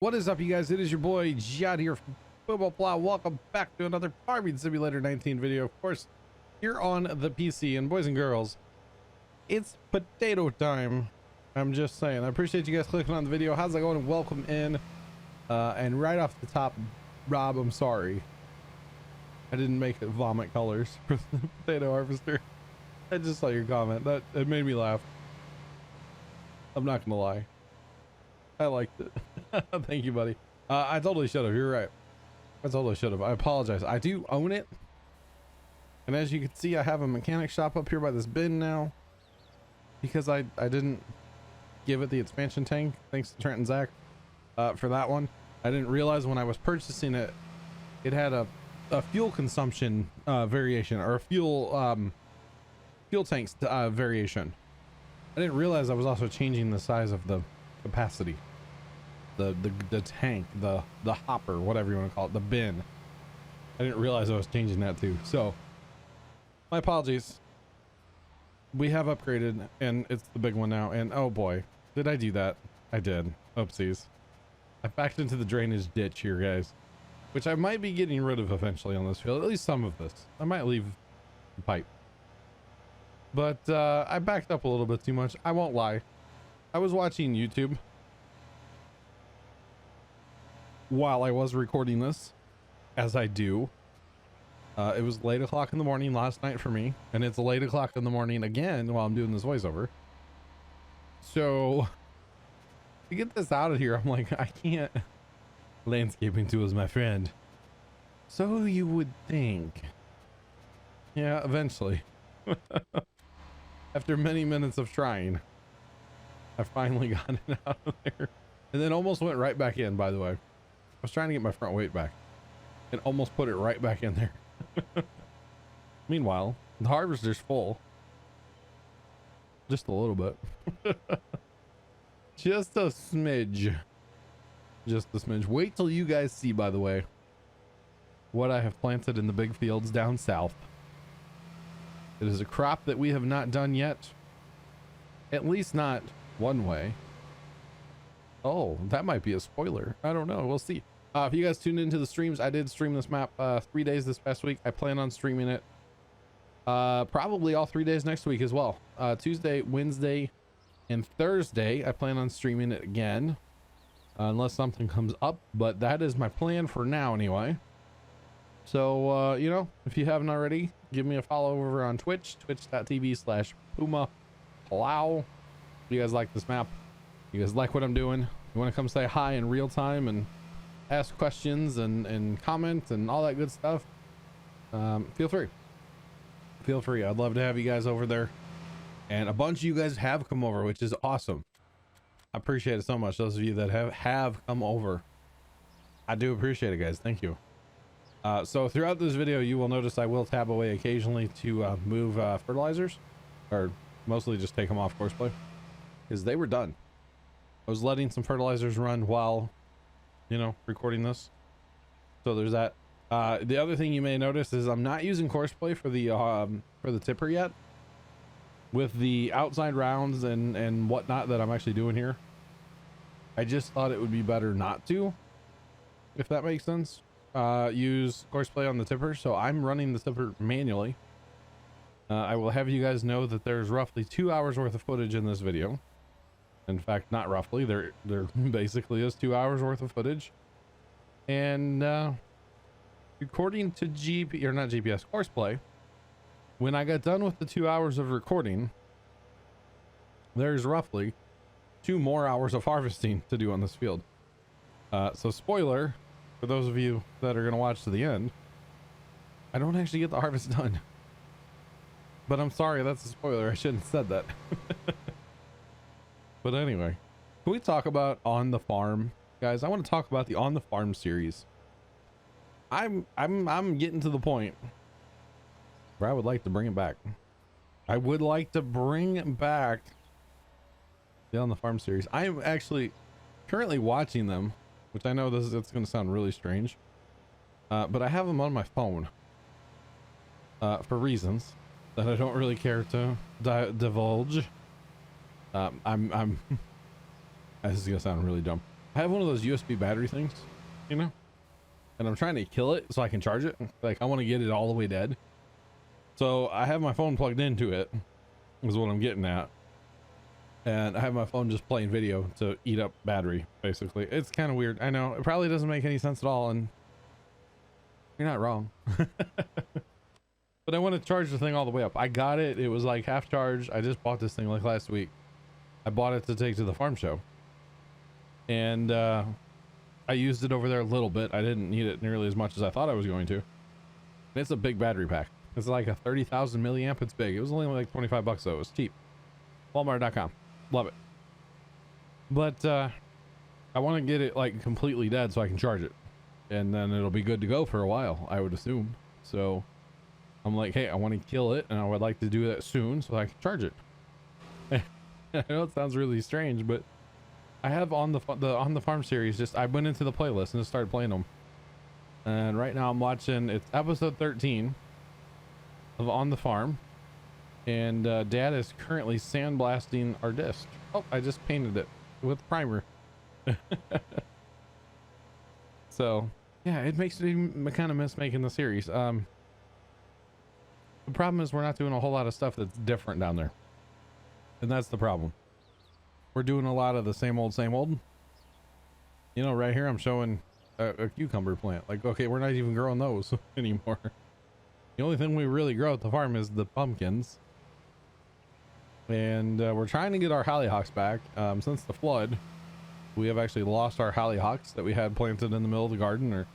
What is up, you guys? It is your boy Jad here from Plow. Welcome back to another Farming Simulator 19 video. Of course, here on the PC. And boys and girls, it's potato time. I'm just saying. I appreciate you guys clicking on the video. How's it going? Welcome in. And right off the top, Rob, I'm sorry. I didn't make it vomit colors for the potato harvester. I just saw your comment. It made me laugh. I'm not gonna lie. I liked it. Thank you, buddy. I totally should have. You're right. I totally should have. I apologize. I do own it. And as you can see, I have a mechanic shop up here by this bin now. Because I didn't give it the expansion tank. Thanks to Trent and Zach for that one. I didn't realize when I was purchasing it, it had a fuel consumption variation, or a fuel tanks variation. I didn't realize I was also changing the size of the capacity. The tank, the hopper, whatever you want to call it, the bin. I didn't realize I was changing that too. So my apologies. We have upgraded and it's the big one now. And oh boy, did I do that? I did. Oopsies. I backed into the drainage ditch here, guys, which I might be getting rid of eventually on this field. At least some of this. I might leave the pipe. But I backed up a little bit too much. I won't lie. I was watching YouTube while I was recording this, as I do. It was late o'clock in the morning last night for me, and it's late o'clock in the morning again while I'm doing this voiceover. So to get this out of here, I'm like, I can't. Landscaping too is my friend. So you would think. Yeah, eventually. After many minutes of trying, I finally got it out of there, and then almost went right back in, by the way. I was trying to get my front weight back and almost put it right back in there. Meanwhile, the harvester's full. Just a little bit. Just a smidge. Just a smidge. Wait till you guys see, by the way, what I have planted in the big fields down south. It is a crop that we have not done yet. At least not one way. Oh, that might be a spoiler. I don't know. We'll see. If you guys tuned into the streams, I did stream this map 3 days this past week. I plan on streaming it probably all 3 days next week as well. Tuesday, Wednesday, and Thursday. I plan on streaming it again unless something comes up. But that is my plan for now anyway. So, you know, if you haven't already, give me a follow over on Twitch, twitch.tv/Puma Plow. If you guys like this map, you guys like what I'm doing, you want to come say hi in real time and ask questions and comment and all that good stuff, feel free. I'd love to have you guys over there, and a bunch of you guys have come over, which is awesome. I appreciate it so much. Those of you that have come over, I do appreciate it, guys. Thank you. So throughout this video, you will notice I will tab away occasionally to move fertilizers, or mostly just take them off courseplay, because they were done. I was letting some fertilizers run while, you know, recording this. So there's that. The other thing you may notice is I'm not using courseplay for the tipper yet. With the outside rounds and whatnot that I'm actually doing here, I just thought it would be better not to, if that makes sense. Use courseplay on the tipper. So I'm running the tipper manually. I will have you guys know that there's roughly 2 hours worth of footage in this video. In fact, not roughly, there basically is 2 hours worth of footage. And according to GPS courseplay, when I got done with the 2 hours of recording, there's roughly 2 more hours of harvesting to do on this field. So spoiler for those of you that are going to watch to the end, I don't actually get the harvest done. But I'm sorry, that's a spoiler. I shouldn't have said that. But anyway, can we talk about On the Farm, guys? I want to talk about the On the Farm series. I'm getting to the point where I would like to bring it back. I would like to bring back the On the Farm series. I am actually currently watching them, which I know it's going to sound really strange, but I have them on my phone for reasons that I don't really care to divulge. This is gonna sound really dumb. I have one of those USB battery things, you know, and I'm trying to kill it so I can charge it. Like I want to get it all the way dead. So I have my phone plugged into it, is what I'm getting at. And I have my phone just playing video to eat up battery, basically. It's kind of weird. I know it probably doesn't make any sense at all, and you're not wrong. But I want to charge the thing all the way up. I got it. It was like half charged. I just bought this thing like last week. I bought it to take to the farm show. And I used it over there a little bit. I didn't need it nearly as much as I thought I was going to. And it's a big battery pack. It's like a 30,000 milliamp. It's big. It was only like 25 bucks though. It was cheap. Walmart.com. Love it. But I want to get it like completely dead so I can charge it. And then it'll be good to go for a while, I would assume. So I'm like, hey, I want to kill it, and I would like to do that soon so I can charge it. I know it sounds really strange, but I have on the farm series, I went into the playlist and just started playing them. And right now I'm watching, it's episode 13 of On the Farm. And Dad is currently sandblasting our disc. Oh, I just painted it with primer. So yeah, it makes me kind of miss making the series. The problem is we're not doing a whole lot of stuff that's different down there. And that's the problem. We're doing a lot of the same old, you know, right here I'm showing a cucumber plant. Like, okay, we're not even growing those anymore. The only thing we really grow at the farm is the pumpkins. And we're trying to get our hollyhocks back. Since the flood, we have actually lost our hollyhocks that we had planted in the middle of the garden, or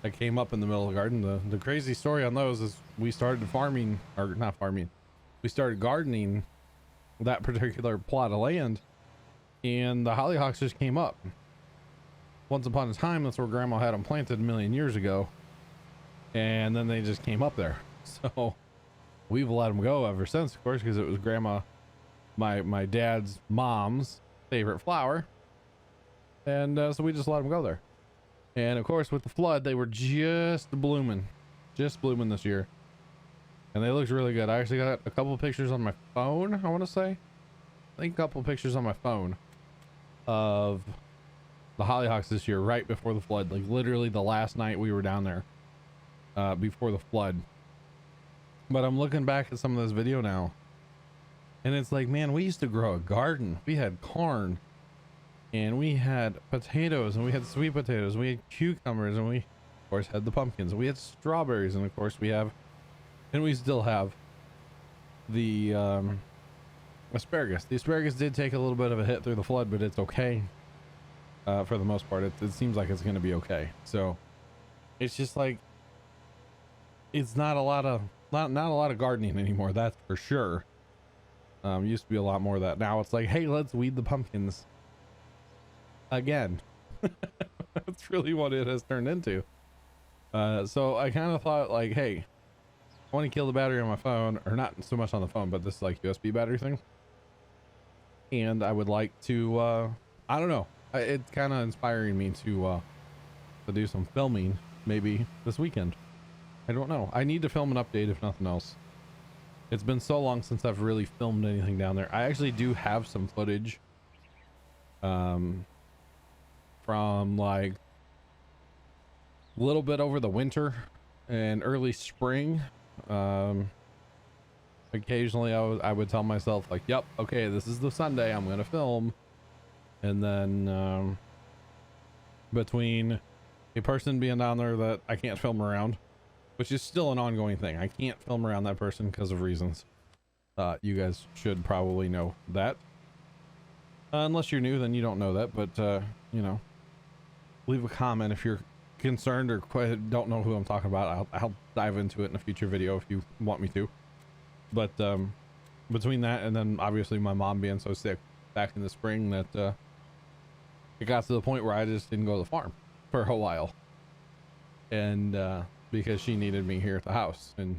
that came up in the middle of the garden. The crazy story on those is we started farming, or not farming, we started gardening that particular plot of land, and the hollyhocks just came up. Once upon a time, that's where Grandma had them planted a million years ago, and then they just came up there. So we've let them go ever since, of course, because it was Grandma, my dad's mom's favorite flower, and so we just let them go there. And of course, with the flood, they were just blooming this year. And they looked really good. I actually got a couple of pictures on my phone, I want to say. I think a couple of pictures on my phone of the hollyhocks this year, right before the flood. Like literally the last night we were down there before the flood. But I'm looking back at some of this video now, and it's like, man, we used to grow a garden. We had corn, and we had potatoes, and we had sweet potatoes, and we had cucumbers, and we, of course, had the pumpkins. We had strawberries, and of course, we have, and we still have the asparagus. The asparagus did take a little bit of a hit through the flood, but it's okay for the most part. It seems like it's going to be okay. So it's just like, it's not a lot of gardening anymore, that's for sure. Used to be a lot more of that. Now it's like, hey, let's weed the pumpkins again. That's really what it has turned into. So I kind of thought like, hey, I want to kill the battery on my phone, or not so much on the phone, but this like USB battery thing. And I would like to, I don't know, it's kind of inspiring me to do some filming maybe this weekend. I don't know. I need to film an update if nothing else. It's been so long since I've really filmed anything down there. I actually do have some footage from like a little bit over the winter and early spring. Occasionally I would tell myself like, yep, okay, this is the Sunday I'm gonna film. And then between a person being down there that I can't film around, which is still an ongoing thing. I can't film around that person because of reasons. You guys should probably know that. Unless you're new, then you don't know that. But, you know, leave a comment if you're concerned or don't know who I'm talking about. I'll dive into it in a future video if you want me to. But between that and then obviously my mom being so sick back in the spring that it got to the point where I just didn't go to the farm for a while. And because she needed me here at the house, and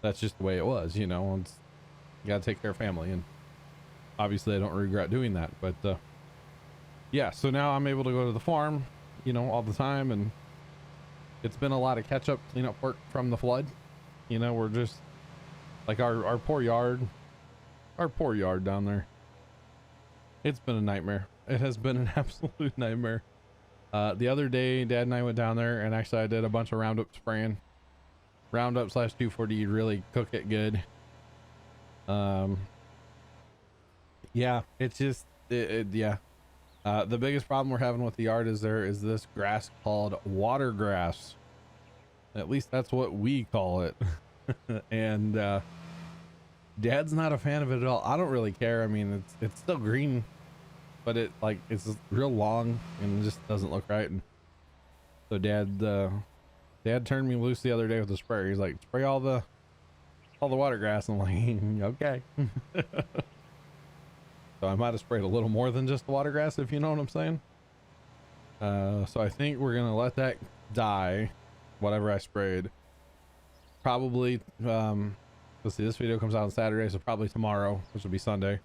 that's just the way it was, you know. You gotta take care of family, and obviously I don't regret doing that. But yeah, so now I'm able to go to the farm, you know, all the time, and it's been a lot of catch-up cleanup work from the flood. You know, we're just like our poor yard down there. It's been a nightmare. it has been an absolute nightmare. The other day, Dad and I went down there, and actually I did a bunch of Roundup spraying. Roundup / 2,4-D really cook it good. Yeah, it's just yeah. The biggest problem we're having with the yard is there is this grass called water grass. At least that's what we call it. And Dad's not a fan of it at all. I don't really care. I mean, it's still green, but it's real long and it just doesn't look right. And so Dad turned me loose the other day with the sprayer. He's like, spray all the water grass. I'm like, okay. So I might have sprayed a little more than just the water grass, if you know what I'm saying. So I think we're gonna let that die, whatever I sprayed. Probably let's see, this video comes out on Saturday, so probably tomorrow, which will be Sunday.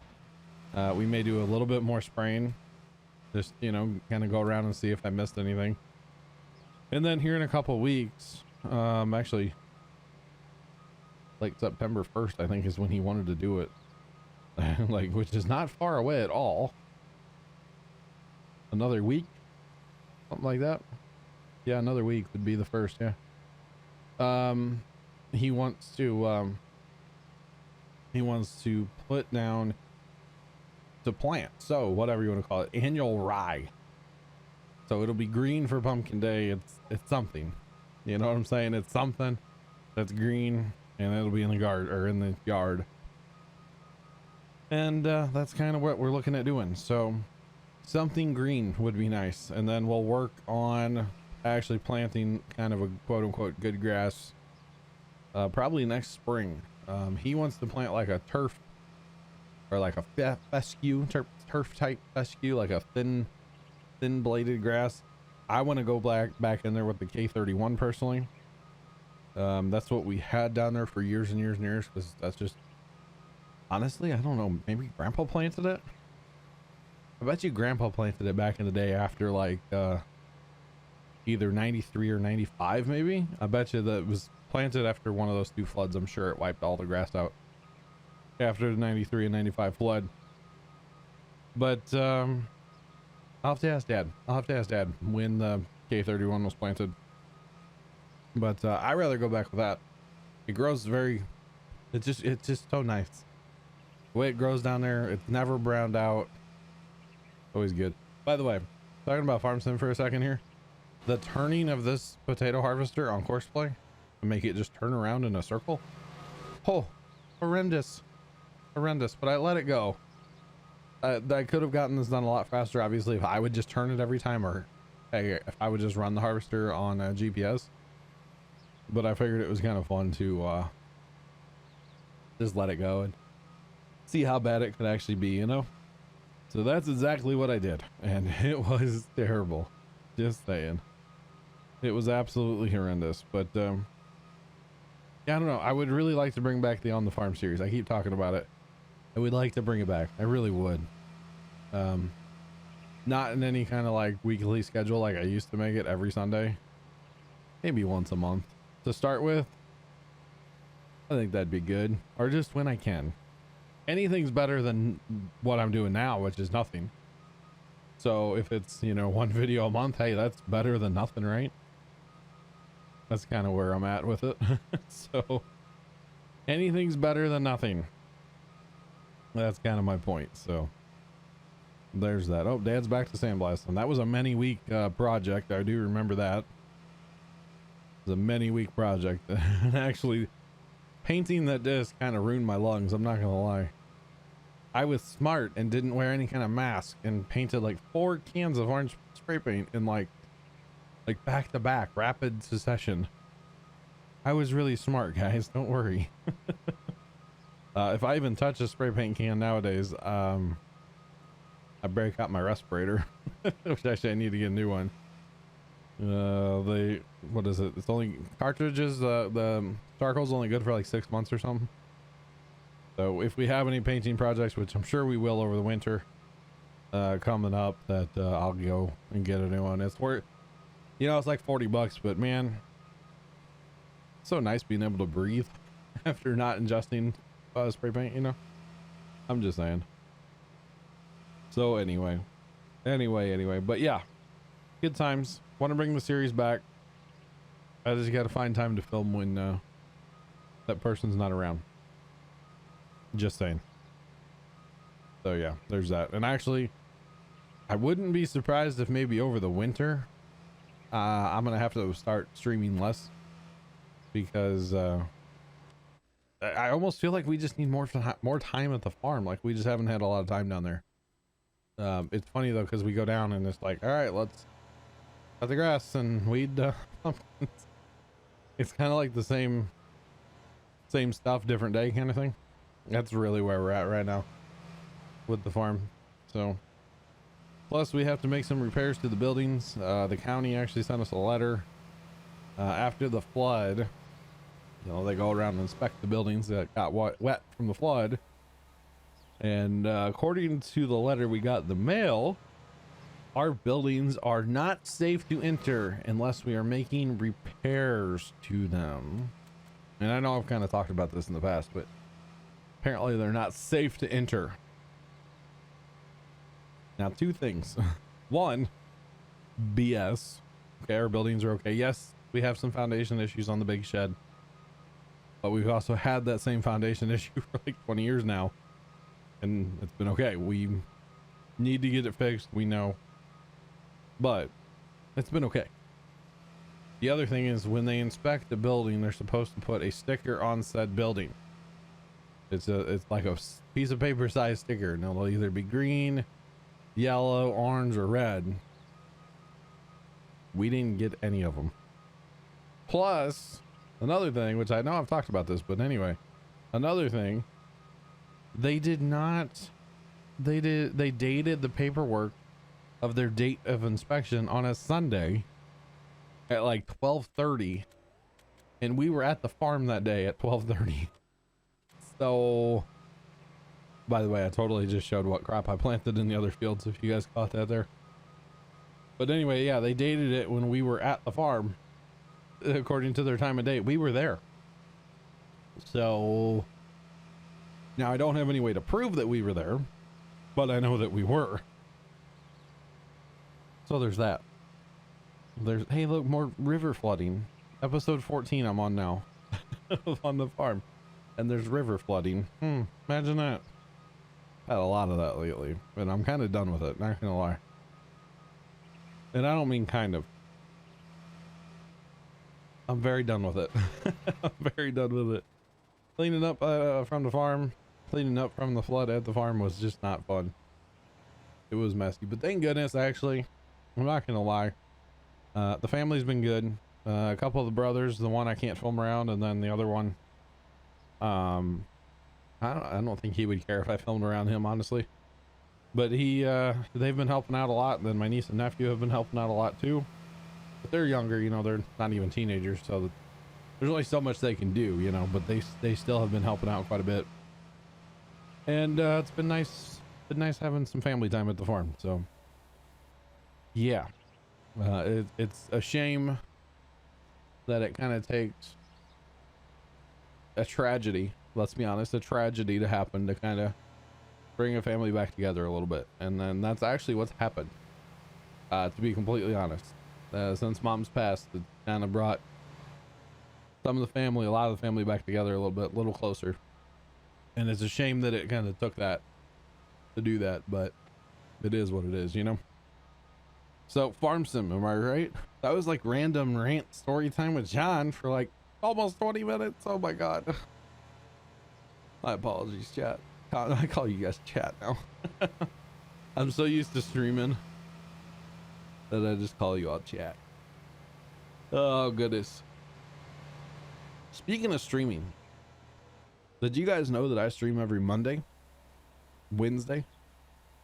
We may do a little bit more spraying, just, you know, kind of go around and see if I missed anything. And then here in a couple weeks, actually like September 1st, I think is when he wanted to do it. Like, which is not far away at all. Another week, something like that. Yeah, another week would be the first. Yeah. He wants to put down to plant, so whatever you want to call it, annual rye. So it'll be green for Pumpkin Day. It's something, you know what I'm saying? It's something that's green, and it'll be in the garden or in the yard. And that's kind of what we're looking at doing. So something green would be nice. And then we'll work on actually planting kind of a quote unquote good grass probably next spring. He wants to plant like a turf or like a fescue, turf type fescue, like a thin bladed grass. I want to go back in there with the K31 personally. That's what we had down there for years and years and years, because that's just, honestly, I don't know, maybe Grandpa planted it. I bet you Grandpa planted it back in the day after like either 93 or 95 maybe. I bet you that it was planted after one of those two floods. I'm sure it wiped all the grass out after the 93 and 95 flood. But I'll have to ask Dad. I'll have to ask Dad when the K31 was planted. But I'd rather go back with that. It grows it's just so nice. The way it grows down there, it's never browned out. Always good. By the way, talking about farm sim for a second here, the turning of this potato harvester on Courseplay to make it just turn around in a circle, oh, horrendous, but I let it go. I could have gotten this done a lot faster, obviously, if I would just turn it every time, or hey, if I would just run the harvester on GPS. But I figured it was kind of fun to just let it go and see how bad it could actually be, you know? So that's exactly what I did, and it was terrible. Just saying. It was absolutely horrendous. But yeah, I don't know, I would really like to bring back the On the Farm series. I keep talking about it. I would like to bring it back. I really would. Not in any kind of like weekly schedule like I used to make it every Sunday. Maybe once a month to start with. I think that'd be good. Or just when I can. Anything's better than what I'm doing now, which is nothing. So if it's, you know, one video a month, hey, that's better than nothing, right? That's kind of where I'm at with it. So anything's better than nothing. That's kind of my point. So there's that. Oh, Dad's back to sandblasting. That was a many week project. I do remember that. It was a many week project. Actually, painting that disc kind of ruined my lungs. I'm not gonna lie. I was smart and didn't wear any kind of mask and painted like 4 cans of orange spray paint in like back to back rapid succession. I was really smart, guys. Don't worry. If I even touch a spray paint can nowadays, I break out my respirator, which actually I need to get a new one. What is it? It's only cartridges. The charcoal's only good for like 6 months or something. So if we have any painting projects, which I'm sure we will over the winter, coming up, that I'll go and get a new one. It's worth, you know, it's like $40, but man, it's so nice being able to breathe after not ingesting spray paint, you know. I'm just saying. So anyway, Anyway, but yeah, good times. Want to bring the series back. I just got to find time to film when that person's not around. Just saying. So yeah, there's that. And actually, I wouldn't be surprised if maybe over the winter, I'm gonna have to start streaming less, because I almost feel like we just need more time at the farm. Like, we just haven't had a lot of time down there. It's funny though, because we go down and it's like, all right, let's cut the grass and weed pumpkins. It's kind of like the same stuff, different day kind of thing. That's really where we're at right now with the farm. So plus we have to make some repairs to the buildings. The county actually sent us a letter after the flood. You know, they go around and inspect the buildings that got wet from the flood. And according to the letter we got in the mail, our buildings are not safe to enter unless we are making repairs to them. And I know I've kind of talked about this in the past, but apparently they're not safe to enter. Now, two things. One, BS. Okay, our buildings are okay. Yes, we have some foundation issues on the big shed, but we've also had that same foundation issue for like 20 years now, and it's been okay. We need to get it fixed, we know, but it's been okay. The other thing is, when they inspect the building, they're supposed to put a sticker on said building. It's like a piece of paper size sticker, and it'll either be green, yellow, orange, or red. We didn't get any of them. Plus, another thing, which I know I've talked about this, but anyway, another thing, they dated the paperwork of their date of inspection on a Sunday at like 12:30, and we were at the farm that day at 12:30. So, by the way, I totally just showed what crop I planted in the other fields, if you guys caught that there. But anyway, yeah, they dated it when we were at the farm according to their time of day. We were there. So now I don't have any way to prove that we were there, but I know that we were. So there's that. Hey, look, more river flooding. Episode 14 I'm on now. On the farm. And there's river flooding. Imagine that. Had a lot of that lately, but I'm kind of done with it, not gonna lie. And I don't mean kind of. I'm very done with it. I'm very done with it. Cleaning up from the farm, cleaning up from the flood at the farm was just not fun. It was messy, but thank goodness, actually, I'm not gonna lie. The family's been good. A couple of the brothers, the one I can't film around, and then the other one, I don't think he would care if I filmed around him, honestly. But they've been helping out a lot. And then my niece and nephew have been helping out a lot too. But they're younger, you know, they're not even teenagers, so there's only so much they can do, you know, but they still have been helping out quite a bit. And it's been nice having some family time at the farm. So yeah, it's a shame that it kind of takes a tragedy, let's be honest, a tragedy to happen to kind of bring a family back together a little bit. And then that's actually what's happened, to be completely honest. Since mom's passed, it kind of brought a lot of the family back together a little closer. And it's a shame that it kind of took that to do that, but it is what it is, you know? So farm sim, am I right? That was like random rant story time with John for like almost 20 minutes. Oh my God. My apologies, chat. I call you guys chat now. I'm so used to streaming that I just call you all chat. Oh goodness. Speaking of streaming, did you guys know that I stream every Monday, Wednesday,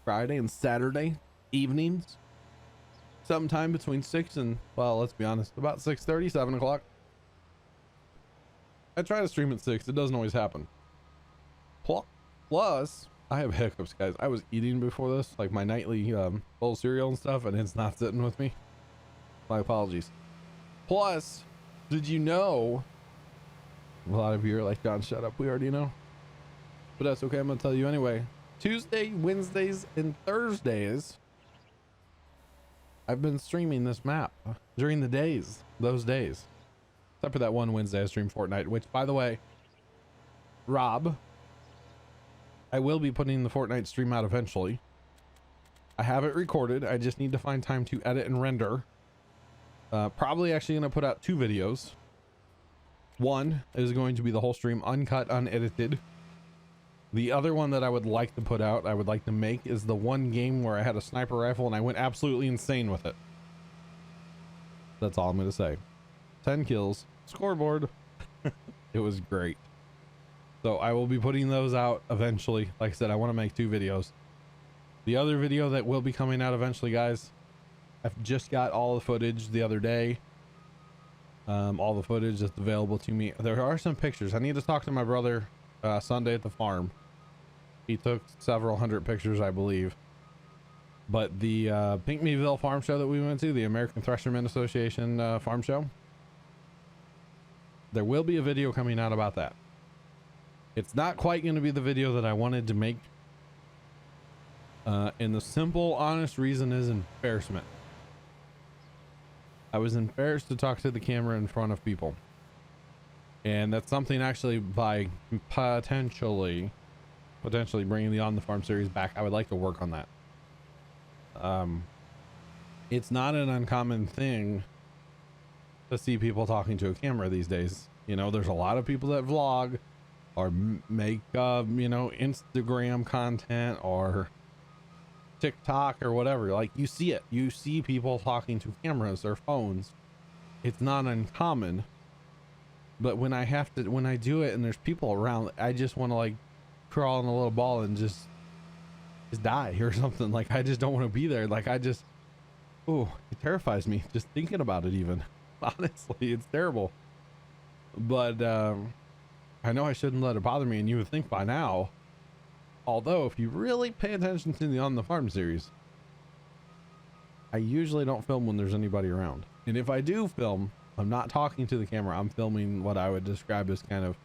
Friday, and Saturday evenings? Sometime between 6 and, well, let's be honest, about 6:30, 7 o'clock. I try to stream at 6. It doesn't always happen. Plus, I have hiccups, guys. I was eating before this, like my nightly bowl of cereal and stuff, and it's not sitting with me. My apologies. Plus, did you know, a lot of you are like, John, shut up, we already know. But that's okay, I'm gonna tell you anyway. Tuesday, Wednesdays, and Thursdays, I've been streaming this map during the days, those days. Except for that one Wednesday I streamed Fortnite, which, by the way, Rob, I will be putting the Fortnite stream out eventually. I have it recorded. I just need to find time to edit and render. Probably actually going to put out 2 videos. One is going to be the whole stream uncut, unedited. The other one that I would like to put out, I would like to make, is the one game where I had a sniper rifle and I went absolutely insane with it. That's all I'm going to say. 10 kills, scoreboard. It was great. So I will be putting those out eventually. Like I said, I want to make 2 videos. The other video that will be coming out eventually, guys, I've just got all the footage the other day. All the footage that's available to me. There are some pictures. I need to talk to my brother Sunday at the farm. He took several hundred pictures, I believe. But the Pinkneyville farm show that we went to, the American Threshermen Association farm show, there will be a video coming out about that. It's not quite going to be the video that I wanted to make. And the simple, honest reason is embarrassment. I was embarrassed to talk to the camera in front of people. And that's something actually by potentially bringing the On the Farm series back, I would like to work on that. It's not an uncommon thing to see people talking to a camera these days. You know, there's a lot of people that vlog or make, you know, Instagram content or TikTok or whatever. Like, you see it. You see people talking to cameras or phones. It's not uncommon. But when I do it and there's people around, I just want to like crawl in a little ball and just die or something. Like, I just don't want to be there. Like, oh, it terrifies me just thinking about it even. Honestly, it's terrible. But I know I shouldn't let it bother me, and you would think by now. Although, if you really pay attention to the On the Farm series, I usually don't film when there's anybody around. And if I do film, I'm not talking to the camera. I'm filming what I would describe as kind of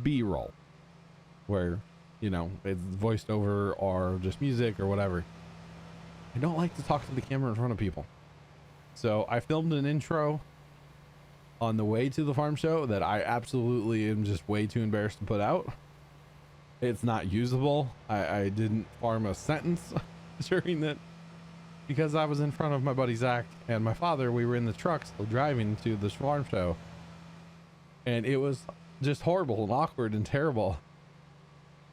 B-roll, where, you know, it's voiced over or just music or whatever. I don't like to talk to the camera in front of people. So I filmed an intro on the way to the farm show that I absolutely am just way too embarrassed to put out. It's not usable. I didn't farm a sentence during that because I was in front of my buddy Zach and my father. We were in the truck still driving to this farm show, and it was just horrible and awkward and terrible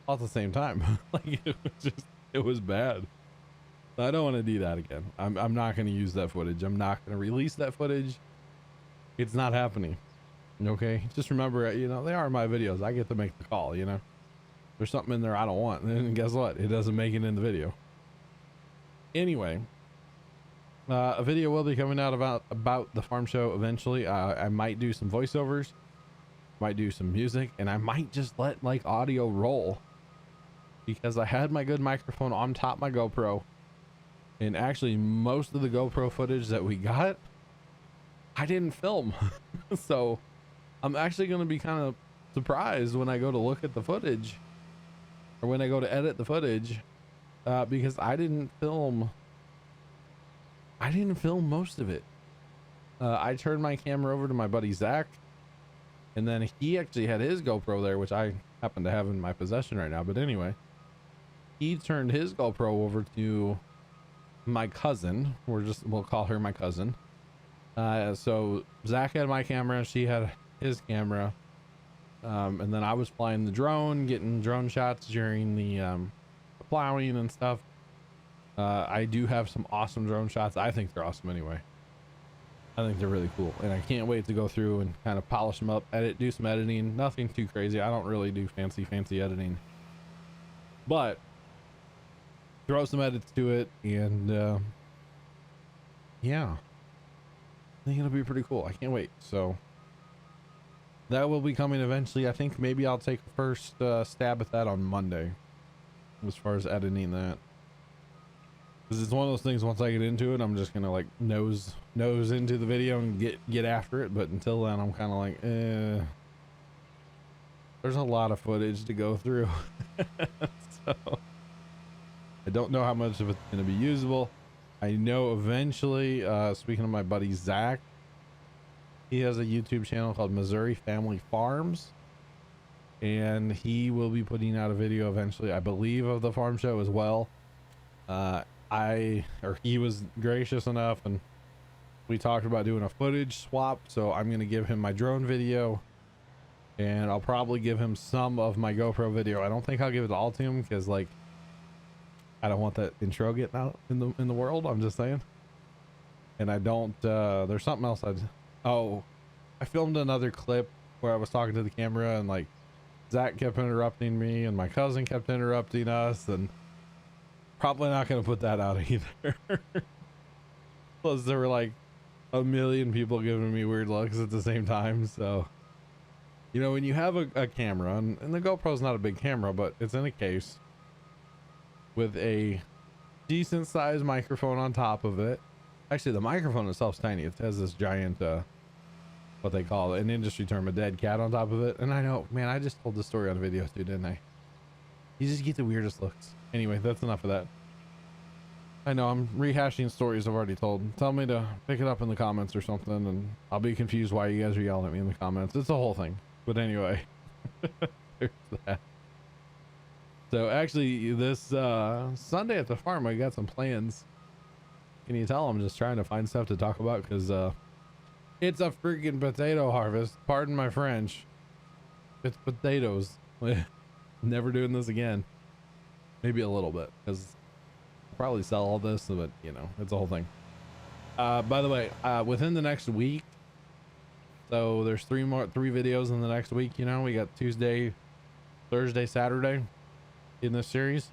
all at the same time. Like, it was bad. I don't want to do that again. I'm not going to use that footage. I'm not going to release that footage. It's not happening. Okay, just remember, you know, they are my videos. I get to make the call. You know, there's something in there I don't want, and guess what? It doesn't make it in the video. Anyway, a video will be coming out about the farm show eventually. I might do some voiceovers, might do some music, and I might just let like audio roll because I had my good microphone on top of my GoPro, and actually most of the GoPro footage that we got, I didn't film. So I'm actually going to be kind of surprised when I go to look at the footage, or when I go to edit the footage, because I didn't film most of it. I turned my camera over to my buddy Zach, and then he actually had his GoPro there, which I happen to have in my possession right now. But anyway, he turned his GoPro over to my cousin. We'll call her my cousin. So Zach had my camera, she had his camera, and then I was flying the drone, getting drone shots during the plowing and stuff. I do have some awesome drone shots. I think they're awesome anyway. I think they're really cool, and I can't wait to go through and kind of polish them up, do some editing. Nothing too crazy. I don't really do fancy editing, but throw some edits to it, and yeah, I think it'll be pretty cool. I can't wait. So that will be coming eventually. I think maybe I'll take a first stab at that on Monday as far as editing that, because it's one of those things, once I get into it, I'm just gonna like nose into the video and get after it. But until then, I'm kind of like, there's a lot of footage to go through. So I don't know how much of it's going to be usable. I know eventually, speaking of my buddy Zach, he has a YouTube channel called Missouri Family Farms, and he will be putting out a video eventually, I believe, of the farm show as well. He was gracious enough, and we talked about doing a footage swap, so I'm going to give him my drone video, and I'll probably give him some of my GoPro video. I don't think I'll give it all to him, because like, I don't want that intro getting out in the world. I'm just saying. And I don't, there's something else I filmed another clip where I was talking to the camera, and like Zach kept interrupting me and my cousin kept interrupting us, and probably not going to put that out either. Plus there were like a million people giving me weird looks at the same time. So, you know, when you have a camera, and the GoPro's not a big camera, but it's in a case with a decent sized microphone on top of it. Actually, the microphone itself's tiny. It has this giant, what they call an industry term, a dead cat on top of it. And I know, man, I just told this story on video too, didn't I? You just get the weirdest looks. Anyway, that's enough of that. I know I'm rehashing stories I've already told. Tell me to pick it up in the comments or something, and I'll be confused why you guys are yelling at me in the comments. It's the whole thing. But anyway, there's that. So actually this Sunday at the farm, I got some plans. Can you tell I'm just trying to find stuff to talk about, because it's a freaking potato harvest. Pardon my French. It's potatoes. Never doing this again. Maybe a little bit, because I'll probably sell all this, but you know, it's a whole thing. By the way, within the next week, so there's three videos in the next week. You know, we got Tuesday, Thursday, Saturday in this series.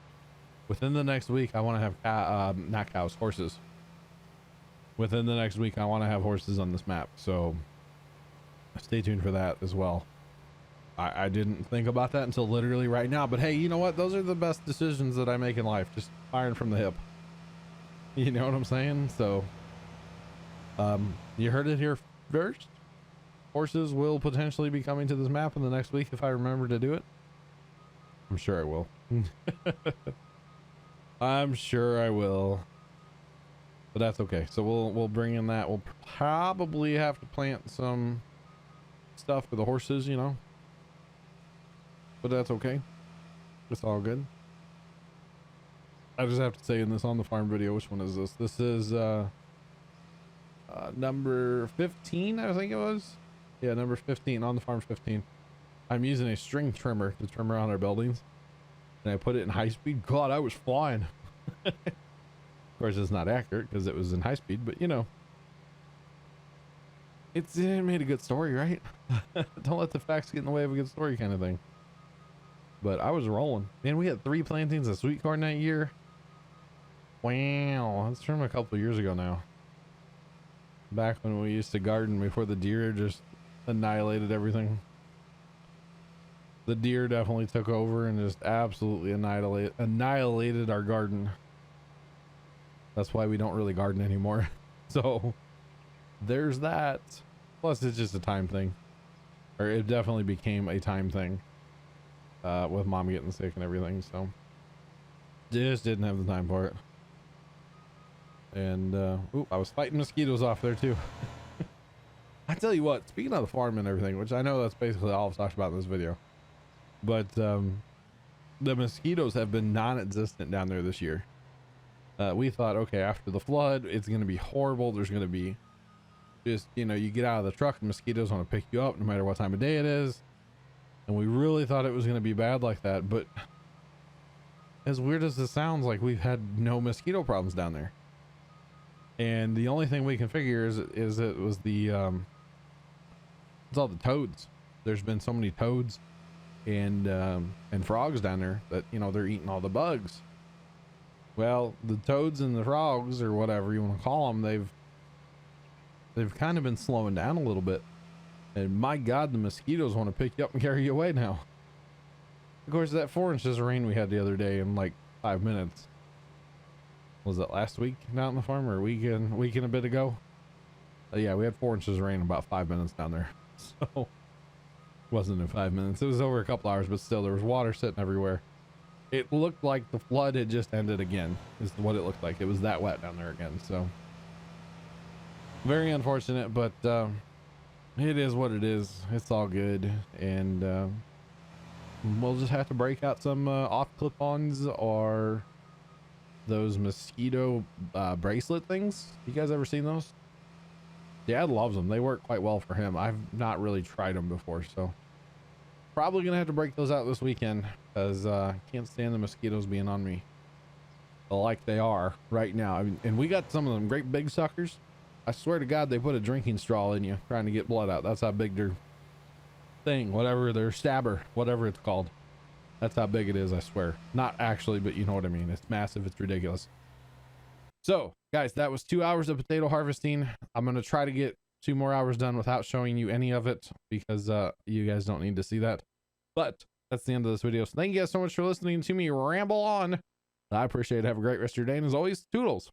Within the next week, I want to have not cows, horses. Within the next week, I want to have horses on this map, so stay tuned for that as well. I didn't think about that until literally right now, but hey, you know what? Those are the best decisions that I make in life, just firing from the hip. You know what I'm saying? So you heard it here first. Horses will potentially be coming to this map in the next week if I remember to do it. I'm sure I will. I'm sure I will. But that's okay. So we'll bring in that. We'll probably have to plant some stuff for the horses, you know. But that's okay. It's all good. I just have to say in this on the farm video, which one is this? This is number 15, I think it was. Yeah, number 15, on the farm 15. I'm using a string trimmer to trim around our buildings, and I put it in high speed. God, I was flying. Of course, it's not accurate because it was in high speed, but you know, it made a good story, right? Don't let the facts get in the way of a good story, kind of thing. But I was rolling, man. We had 3 plantings of sweet corn that year. Wow, that's from a couple of years ago now. Back when we used to garden before the deer just annihilated everything. The deer definitely took over and just absolutely annihilated our garden. That's why we don't really garden anymore. So there's that. Plus it's just a time thing, or it definitely became a time thing with mom getting sick and everything. So just didn't have the time for it. And ooh, I was fighting mosquitoes off there too. I tell you what, speaking of the farm and everything, which I know that's basically all I've talked about in this video, but the mosquitoes have been non-existent down there this year. We thought, okay, after the flood, it's going to be horrible. There's going to be just, you know, you get out of the truck and mosquitoes want to pick you up no matter what time of day it is. And we really thought it was going to be bad like that. But as weird as this sounds, like, we've had no mosquito problems down there. And the only thing we can figure is it was the, it's all the toads. There's been so many toads and frogs down there that, you know, they're eating all the bugs. Well, the toads and the frogs, or whatever you want to call them, they've kind of been slowing down a little bit. And my God, the mosquitoes want to pick you up and carry you away now. Of course, that 4 inches of rain we had the other day in like 5 minutes. Was it last week down on the farm, or a week and a bit ago? Yeah, we had 4 inches of rain in about 5 minutes down there. So wasn't in 5 minutes. It was over a couple hours, but still there was water sitting everywhere. It looked like the flood had just ended again, is what it looked like. It was that wet down there again. So very unfortunate, but it is what it is. It's all good. And we'll just have to break out some off clip-ons or those mosquito bracelet things. You guys ever seen those? Dad loves them. They work quite well for him. I've not really tried them before, so probably gonna have to break those out this weekend, because I can't stand the mosquitoes being on me like they are right now. I mean, and we got some of them great big suckers. I swear to God, they put a drinking straw in you trying to get blood out. That's how big their thing, whatever, their stabber, whatever it's called. That's how big it is, I swear. Not actually, but you know what I mean. It's massive. It's ridiculous. So guys, that was 2 hours of potato harvesting. I'm going to try to get 2 more hours done without showing you any of it, because you guys don't need to see that. But that's the end of this video. So thank you guys so much for listening to me ramble on. I appreciate it. Have a great rest of your day. And as always, toodles.